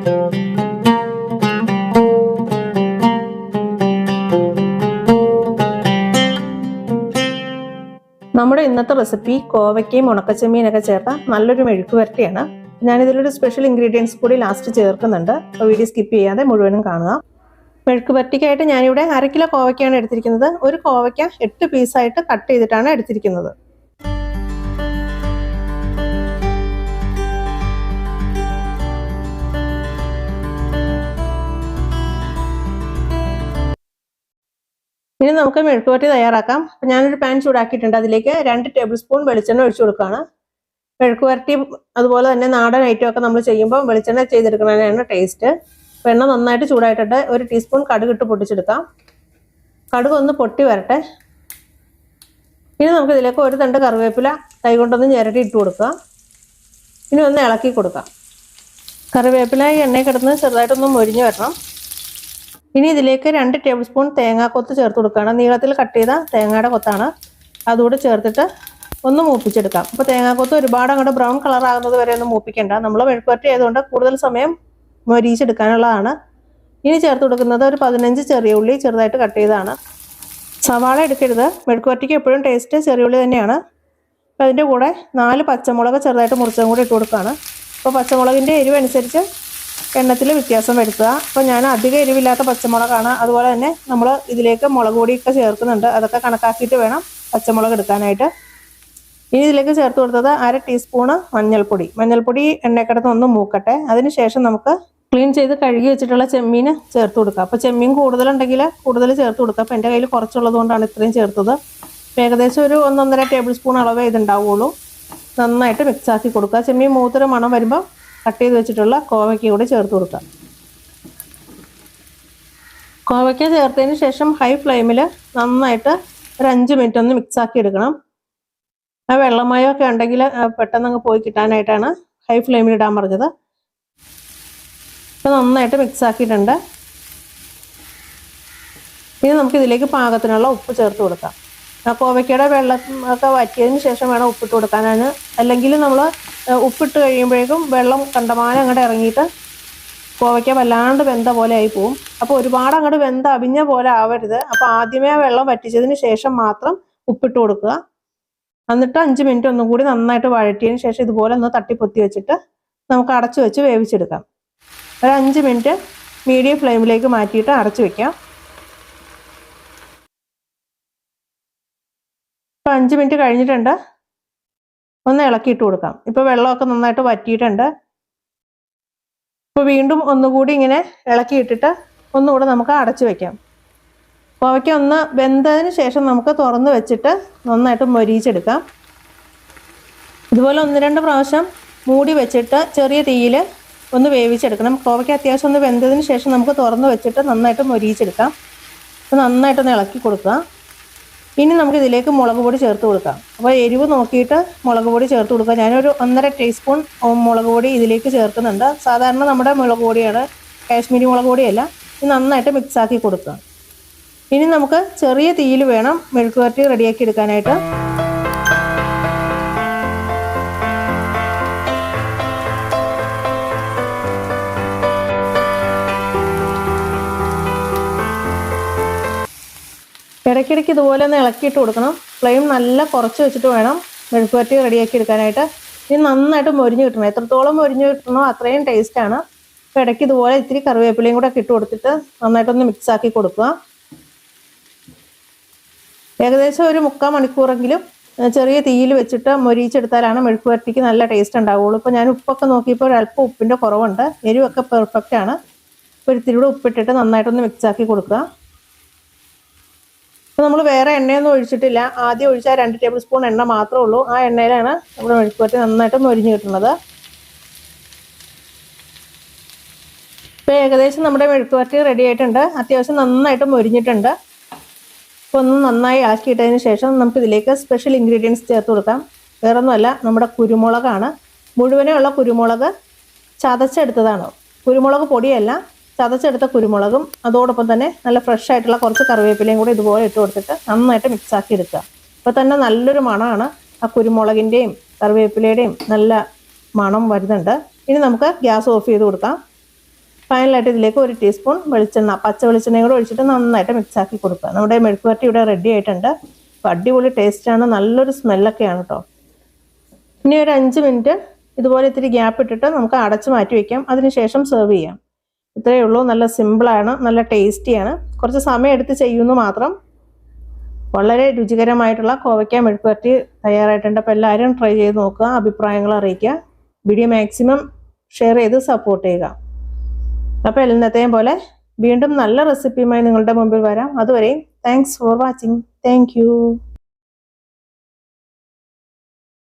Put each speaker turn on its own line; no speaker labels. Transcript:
നമ്മുടെ ഇന്നത്തെ റെസിപ്പി കോവയ്ക്കയും ഉണക്കച്ചെമ്മീനൊക്കെ ചേർത്ത നല്ലൊരു മെഴുക്ക് വരട്ടിയാണ്. ഞാനിതിലൊരു സ്പെഷ്യൽ ഇൻഗ്രീഡിയൻസ് കൂടി ലാസ്റ്റ് ചേർക്കുന്നുണ്ട്. അപ്പോൾ വീഡിയോ സ്കിപ്പ് ചെയ്യാതെ മുഴുവനും കാണുക. മെഴുക്ക് വരട്ടിക്കായിട്ട് ഞാനിവിടെ 1/2 കിലോ കോവയ്ക്കാണ് എടുത്തിരിക്കുന്നത്. ഒരു കോവയ്ക്ക 8 പീസായിട്ട് കട്ട് ചെയ്തിട്ടാണ് എടുത്തിരിക്കുന്നത്. ഇനി നമുക്ക് മെഴുക്ക് വരട്ടി തയ്യാറാക്കാം. അപ്പോൾ ഞാനൊരു പാൻ ചൂടാക്കിയിട്ടുണ്ട്. അതിലേക്ക് 2 ടേബിൾ സ്പൂൺ വെളിച്ചെണ്ണ ഒഴിച്ചു കൊടുക്കുകയാണ്. മെഴുക്ക് വരട്ടി അതുപോലെ തന്നെ നാടൻ ഐറ്റം ഒക്കെ നമ്മൾ ചെയ്യുമ്പോൾ വെളിച്ചെണ്ണ ചെയ്തെടുക്കുന്നതിനാണ് ടേസ്റ്റ്. അപ്പോൾ എണ്ണ നന്നായിട്ട് ചൂടായിട്ടുണ്ട്. 1 ടീസ്പൂൺ കടുക് ഇട്ട് പൊട്ടിച്ചെടുക്കാം. കടുക് ഒന്ന് പൊട്ടി വരട്ടെ. ഇനി നമുക്ക് ഇതിലേക്ക് 1 തണ്ട് കറിവേപ്പില കൈകൊണ്ടൊന്ന് ഞെരടി ഇട്ട് കൊടുക്കുക. ഇനി ഒന്ന് ഇളക്കി കൊടുക്കാം. കറിവേപ്പില ഈ എണ്ണയിൽ കിടന്ന് ചെറുതായിട്ടൊന്ന് മൊരിഞ്ഞ് വരണം. ഇനി ഇതിലേക്ക് 2 ടേബിൾ സ്പൂൺ തേങ്ങാക്കൊത്ത് ചേർത്ത് കൊടുക്കുകയാണ്. നീളത്തിൽ കട്ട് ചെയ്ത തേങ്ങയുടെ കൊത്താണ്. അതുകൂടെ ചേർത്തിട്ട് ഒന്ന് മൂപ്പിച്ചെടുക്കാം. അപ്പോൾ തേങ്ങാക്കൊത്ത് ഒരുപാട് അങ്ങോട്ട് ബ്രൗൺ കളർ ആകുന്നത് വരെ ഒന്നും മൂപ്പിക്കേണ്ട. നമ്മൾ മെഴുക്ക് വരട്ടി ആയതുകൊണ്ട് കൂടുതൽ സമയം മൊരിയിച്ചെടുക്കാനുള്ളതാണ്. ഇനി ചേർത്ത് കൊടുക്കുന്നത് ഒരു 15 ചെറിയ ഉള്ളി ചെറുതായിട്ട് കട്ട് ചെയ്തതാണ്. സവാള എടുക്കരുത്. മെഴുക്ക് വരട്ടിക്ക് എപ്പോഴും ടേസ്റ്റ് ചെറിയ ഉള്ളി തന്നെയാണ്. അപ്പോൾ അതിൻ്റെ കൂടെ 4 പച്ചമുളക് ചെറുതായിട്ട് മുറിച്ചതും കൂടി ഇട്ട് കൊടുക്കുകയാണ്. അപ്പോൾ പച്ചമുളകിൻ്റെ എരിവ് അനുസരിച്ച് എണ്ണത്തിൽ വ്യത്യാസം വരുത്തുക. അപ്പോൾ ഞാൻ അധികം എരിവില്ലാത്ത പച്ചമുളകാണ്. അതുപോലെ തന്നെ നമ്മൾ ഇതിലേക്ക് മുളക് പൊടിയൊക്കെ ചേർക്കുന്നുണ്ട്. അതൊക്കെ കണക്കാക്കിയിട്ട് വേണം പച്ചമുളക് എടുക്കാനായിട്ട്. ഇനി ഇതിലേക്ക് ചേർത്ത് കൊടുത്തത് 1/2 ടീസ്പൂണ് മഞ്ഞൾപ്പൊടി എണ്ണക്കിടന്ന് ഒന്ന് മൂക്കട്ടെ. അതിനുശേഷം നമുക്ക് ക്ലീൻ ചെയ്ത് കഴുകി വെച്ചിട്ടുള്ള ചെമ്മീൻ ചേർത്ത് കൊടുക്കുക. അപ്പോൾ ചെമ്മീൻ കൂടുതലുണ്ടെങ്കിൽ കൂടുതൽ ചേർത്ത് കൊടുക്കുക. അപ്പോൾ എൻ്റെ കയ്യിൽ കുറച്ചുള്ളത് കൊണ്ടാണ് ഇത്രയും ചേർത്തത്. ഏകദേശം ഒരു 1-1.5 ടേബിൾ സ്പൂൺ അളവേ ഇതുണ്ടാവുള്ളൂ. നന്നായിട്ട് മിക്സ് ആക്കി കൊടുക്കുക. ചെമ്മീൻ മൂത്തൊരു മണം വരുമ്പോൾ കട്ട് ചെയ്ത് വെച്ചിട്ടുള്ള കോവയ്ക്ക കൂടി ചേർത്ത് കൊടുക്കുക. കോവയ്ക്ക ചേർത്തതിന് ശേഷം ഹൈ ഫ്ലെയിമിൽ നന്നായിട്ട് ഒരു 5 മിനിറ്റ് ഒന്ന് മിക്സ് ആക്കി എടുക്കണം. ആ വെള്ളമയമൊക്കെ ഉണ്ടെങ്കിൽ പെട്ടെന്ന് അങ്ങ് പോയി കിട്ടാനായിട്ടാണ് ഹൈ ഫ്ലെയിമിൽ ഇടാൻ പറഞ്ഞത്. അപ്പോൾ നന്നായിട്ട് മിക്സ് ആക്കിയിട്ടുണ്ട്. ഇനി നമുക്ക് ഇതിലേക്ക് പാകത്തിനുള്ള ഉപ്പ് ചേർത്ത് കൊടുക്കാം. ആ കോവയ്ക്കയുടെ വെള്ളം ഒക്കെ വറ്റിയതിന് ശേഷം വേണം ഉപ്പിട്ട് കൊടുക്കാനാണ്. അല്ലെങ്കിൽ നമ്മൾ ഉപ്പിട്ട് കഴിയുമ്പോഴേക്കും വെള്ളം കണ്ടമാനം അങ്ങോട്ട് ഇറങ്ങിയിട്ട് കോവയ്ക്ക വല്ലാണ്ട് വെന്ത പോലെ ആയി പോവും. അപ്പോൾ ഒരുപാട് അങ്ങോട്ട് വെന്ത അവിഞ്ഞ പോലെ ആവരുത്. അപ്പോൾ ആദ്യമേ ആ വെള്ളം വറ്റിച്ചതിന് ശേഷം മാത്രം ഉപ്പിട്ട് കൊടുക്കുക. എന്നിട്ട് 5 മിനിറ്റ് ഒന്നും കൂടി നന്നായിട്ട് വഴറ്റിയതിന് ശേഷം ഇതുപോലെ ഒന്ന് തട്ടിപ്പൊത്തി വെച്ചിട്ട് നമുക്ക് അടച്ചു വെച്ച് വേവിച്ചെടുക്കാം. ഒരു 5 മിനിറ്റ് മീഡിയം ഫ്ലെയിമിലേക്ക് മാറ്റിയിട്ട് അടച്ചു വെക്കാം. ഇപ്പോൾ 5 മിനിറ്റ് കഴിഞ്ഞിട്ടുണ്ട്. ഒന്ന് ഇളക്കിയിട്ട് കൊടുക്കാം. ഇപ്പോൾ വെള്ളമൊക്കെ നന്നായിട്ട് വറ്റിയിട്ടുണ്ട്. ഇപ്പോൾ വീണ്ടും ഒന്നുകൂടി ഇങ്ങനെ ഇളക്കിയിട്ടിട്ട് ഒന്നുകൂടെ നമുക്ക് അടച്ചു വെക്കാം. കോവയ്ക്ക ഒന്ന് വെന്തതിന് ശേഷം നമുക്ക് തുറന്ന് വെച്ചിട്ട് നന്നായിട്ട് മൊരിയിച്ചെടുക്കാം. ഇതുപോലെ 1-2 പ്രാവശ്യം മൂടി വെച്ചിട്ട് ചെറിയ തീയിൽ ഒന്ന് വേവിച്ചെടുക്കണം. കോവയ്ക്ക അത്യാവശ്യം ഒന്ന് വെന്തതിന് ശേഷം നമുക്ക് തുറന്ന് വെച്ചിട്ട് നന്നായിട്ട് മൊരിയിച്ചെടുക്കാം. നന്നായിട്ടൊന്ന് ഇളക്കി കൊടുക്കുക. ഇനി നമുക്ക് ഇതിലേക്ക് മുളക് പൊടി ചേർത്ത് കൊടുക്കാം. അപ്പോൾ എരിവ് നോക്കിയിട്ട് മുളക് പൊടി ചേർത്ത് കൊടുക്കുക. ഞാനൊരു 1.5 ടീസ്പൂൺ മുളക് പൊടി ഇതിലേക്ക് ചേർക്കുന്നുണ്ട്. സാധാരണ നമ്മുടെ മുളക് പൊടിയാണ്, കാശ്മീരി മുളക് പൊടിയല്ല. ഇത് നന്നായിട്ട് മിക്സ് ആക്കി കൊടുക്കുക. ഇനി നമുക്ക് ചെറിയ തീയിൽ വേണം മെഴുക്ക് വരട്ടി റെഡിയാക്കി എടുക്കാനായിട്ട്. ഇടയ്ക്കിടയ്ക്ക് ഇതുപോലെ ഒന്ന് ഇളക്കിയിട്ട് കൊടുക്കണം. ഫ്ലെയിം നല്ല കുറച്ച് വെച്ചിട്ട് വേണം മെഴുക്ക് വരട്ടി റെഡിയാക്കി എടുക്കാനായിട്ട്. ഇനി നന്നായിട്ട് മൊരിഞ്ഞ് കിട്ടണം. എത്രത്തോളം മൊരിഞ്ഞ് കിട്ടണോ അത്രയും ടേസ്റ്റാണ്. അപ്പോൾ ഇടയ്ക്ക് ഇതുപോലെ ഇത്തിരി കറിവേപ്പിലയും കൂടെ ഇട്ട് കൊടുത്തിട്ട് നന്നായിട്ടൊന്ന് മിക്സ് ആക്കി കൊടുക്കുക. ഏകദേശം ഒരു 3/4 മണിക്കൂറെങ്കിലും ചെറിയ തീയിൽ വെച്ചിട്ട് മൊരിയിച്ചെടുത്താലാണ് മെഴുക്ക് വരട്ടിക്ക് നല്ല ടേസ്റ്റ് ഉണ്ടാവുള്ളൂ. ഇപ്പോൾ ഞാൻ ഉപ്പൊക്കെ നോക്കിയപ്പോൾ ഒരല്പം ഉപ്പിൻ്റെ കുറവുണ്ട്. എരിവൊക്കെ പെർഫെക്റ്റ് ആണ്. അപ്പോൾ ഇത്തിരി കൂടെ ഉപ്പിട്ടിട്ട് നന്നായിട്ടൊന്ന് മിക്സ് ആക്കി കൊടുക്കുക. അപ്പോൾ നമ്മൾ വേറെ എണ്ണയൊന്നും ഒഴിച്ചിട്ടില്ല. ആദ്യം ഒഴിച്ചാൽ 2 ടേബിൾ സ്പൂൺ എണ്ണ മാത്രമേ ഉള്ളൂ. ആ എണ്ണയിലാണ് നമ്മുടെ മെഴുക്ക് വരട്ടി നന്നായിട്ട് മൊരിഞ്ഞ് കിട്ടുന്നത്. ഇപ്പോൾ ഏകദേശം നമ്മുടെ മെഴുക്ക് വരട്ടി റെഡി ആയിട്ടുണ്ട്. അത്യാവശ്യം നന്നായിട്ട് മൊരിഞ്ഞിട്ടുണ്ട്. അപ്പോൾ ഒന്ന് നന്നായി ഇളക്കിയിട്ടതിന് ശേഷം നമുക്ക് ഇതിലേക്ക് സ്പെഷ്യൽ ഇൻഗ്രീഡിയൻസ് ചേർത്ത് കൊടുക്കാം. വേറൊന്നുമല്ല, നമ്മുടെ കുരുമുളകാണ്. മുഴുവനുള്ള കുരുമുളക് ചതച്ചെടുത്തതാണ്. കുരുമുളക് പൊടിയല്ല, ചതച്ചെടുത്ത കുരുമുളകും അതോടൊപ്പം തന്നെ നല്ല ഫ്രഷ് ആയിട്ടുള്ള കുറച്ച് കറിവേപ്പിലയും കൂടി ഇതുപോലെ ഇട്ട് കൊടുത്തിട്ട് നന്നായിട്ട് മിക്സ് ആക്കി എടുക്കുക. അപ്പോൾ തന്നെ നല്ലൊരു മണമാണ്. ആ കുരുമുളകിൻ്റെയും കറിവേപ്പിലയുടെയും നല്ല മണം വരുന്നുണ്ട്. ഇനി നമുക്ക് ഗ്യാസ് ഓഫ് ചെയ്ത് കൊടുക്കാം. ഫൈനലായിട്ട് ഇതിലേക്ക് 1 ടീസ്പൂൺ വെളിച്ചെണ്ണ, പച്ച വെളിച്ചെണ്ണയും കൂടെ ഒഴിച്ചിട്ട് നന്നായിട്ട് മിക്സ് ആക്കി കൊടുക്കുക. നമ്മുടെ മെഴുക്ക് വരട്ടി ഇവിടെ റെഡി ആയിട്ടുണ്ട്. അപ്പോൾ അടിപൊളി ടേസ്റ്റാണ്, നല്ലൊരു സ്മെല്ലൊക്കെയാണ് കേട്ടോ. ഇനി ഒരു 5 മിനിറ്റ് ഇതുപോലെ ഇത്തിരി ഗ്യാപ്പ് ഇട്ടിട്ട് നമുക്ക് അടച്ച് മാറ്റി വയ്ക്കാം. അതിനുശേഷം സെർവ് ചെയ്യാം. ഇത്രയേ ഉള്ളൂ. നല്ല സിമ്പിളാണ്, നല്ല ടേസ്റ്റിയാണ്. കുറച്ച് സമയം എടുത്ത് ചെയ്യുന്നു മാത്രം. വളരെ രുചികരമായിട്ടുള്ള കോവയ്ക്ക മെഴുക്ക് വരട്ടി തയ്യാറായിട്ടുണ്ട്. അപ്പോൾ എല്ലാവരും ട്രൈ ചെയ്ത് നോക്കുക, അഭിപ്രായങ്ങൾ അറിയിക്കുക. വീഡിയോ മാക്സിമം ഷെയർ ചെയ്ത് സപ്പോർട്ട് ചെയ്യുക. അപ്പോൾ എന്നത്തെയും പോലെ വീണ്ടും നല്ല റെസിപ്പിയുമായി നിങ്ങളുടെ മുമ്പിൽ വരാം. അതുവരെയും thanks for watching. Thank you.